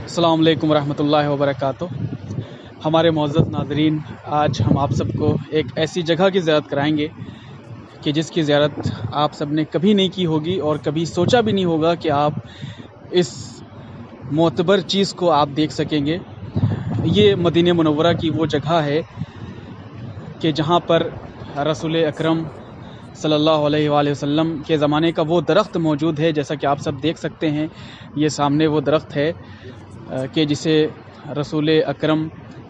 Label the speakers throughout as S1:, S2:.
S1: السلام علیکم ورحمۃ اللہ وبرکاتہ۔ ہمارے معزز ناظرین، آج ہم آپ سب کو ایک ایسی جگہ کی زیارت کرائیں گے کہ جس کی زیارت آپ سب نے کبھی نہیں کی ہوگی اور کبھی سوچا بھی نہیں ہوگا کہ آپ اس معتبر چیز کو آپ دیکھ سکیں گے۔ یہ مدینہ منورہ کی وہ جگہ ہے کہ جہاں پر رسول اکرم صلی اللہ علیہ وآلہ وسلم کے زمانے کا وہ درخت موجود ہے، جیسا کہ آپ سب دیکھ سکتے ہیں۔ یہ سامنے وہ درخت ہے کہ جسے رسول اکرم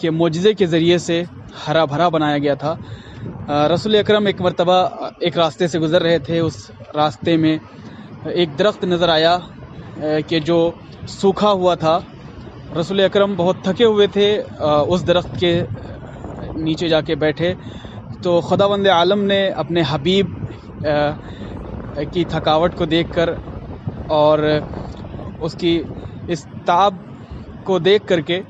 S1: کے معجزے کے ذریعے سے ہرا بھرا بنایا گیا تھا۔ رسول اکرم ایک مرتبہ ایک راستے سے گزر رہے تھے، اس راستے میں ایک درخت نظر آیا کہ جو سوکھا ہوا تھا۔ رسول اکرم بہت تھکے ہوئے تھے، اس درخت کے نیچے جا کے بیٹھے تو خداوند عالم نے اپنے حبیب کی تھکاوٹ کو دیکھ کر اور اس کی اس تعب کو دیکھ کر کے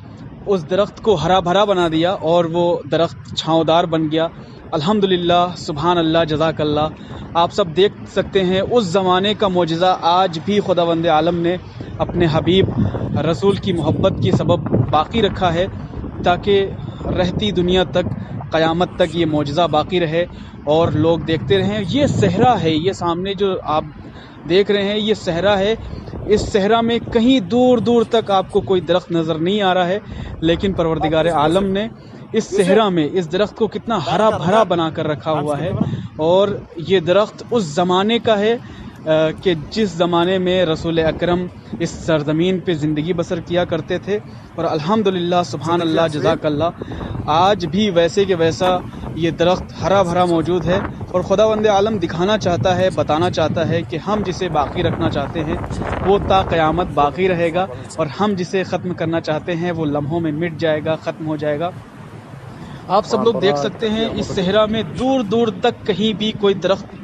S1: اس درخت کو ہرا بھرا بنا دیا اور وہ درخت چھاؤں دار بن گیا۔ الحمدللہ، سبحان اللہ، جزاک اللہ۔ آپ سب دیکھ سکتے ہیں اس زمانے کا معجزہ آج بھی خداوند عالم نے اپنے حبیب رسول کی محبت کی سبب باقی رکھا ہے، تاکہ رہتی دنیا تک، قیامت تک یہ معجزہ باقی رہے اور لوگ دیکھتے رہیں۔ یہ صحرا ہے، یہ سامنے جو آپ دیکھ رہے ہیں یہ صحرا ہے۔ اس صحرا میں کہیں دور دور تک آپ کو کوئی درخت نظر نہیں آ رہا ہے، لیکن پروردگار عالم نے اس صحرا میں اس درخت کو کتنا ہرا بھرا بنا کر رکھا ہوا ہے۔ اور یہ درخت اس زمانے کا ہے کہ جس زمانے میں رسول اکرم اس سرزمین پہ زندگی بسر کیا کرتے تھے، اور الحمدللہ، سبحان اللہ، جزاک اللہ، آج بھی ویسے کہ ویسا یہ درخت ہرا بھرا موجود ہے۔ اور خداوند عالم دکھانا چاہتا ہے، بتانا چاہتا ہے کہ ہم جسے باقی رکھنا چاہتے ہیں وہ تا قیامت باقی رہے گا، اور ہم جسے ختم کرنا چاہتے ہیں وہ لمحوں میں مٹ جائے گا، ختم ہو جائے گا۔ آپ سب لوگ دیکھ سکتے ہیں اس صحرا میں دور دور تک کہیں بھی کوئی درخت،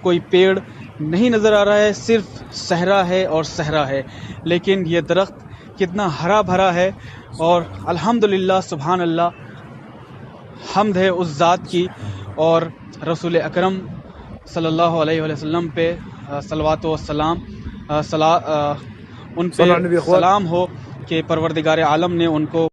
S1: کوئی پیڑ نہیں نظر آ رہا ہے، صرف صحرا ہے اور صحرا ہے، لیکن یہ درخت کتنا ہرا بھرا ہے۔ اور الحمدللہ، سبحان اللہ، حمد ہے اس ذات کی، اور رسول اکرم صلی اللہ علیہ وسلم پہ صلوات و سلام، ان پہ سلام ہو کہ پروردگار عالم نے ان کو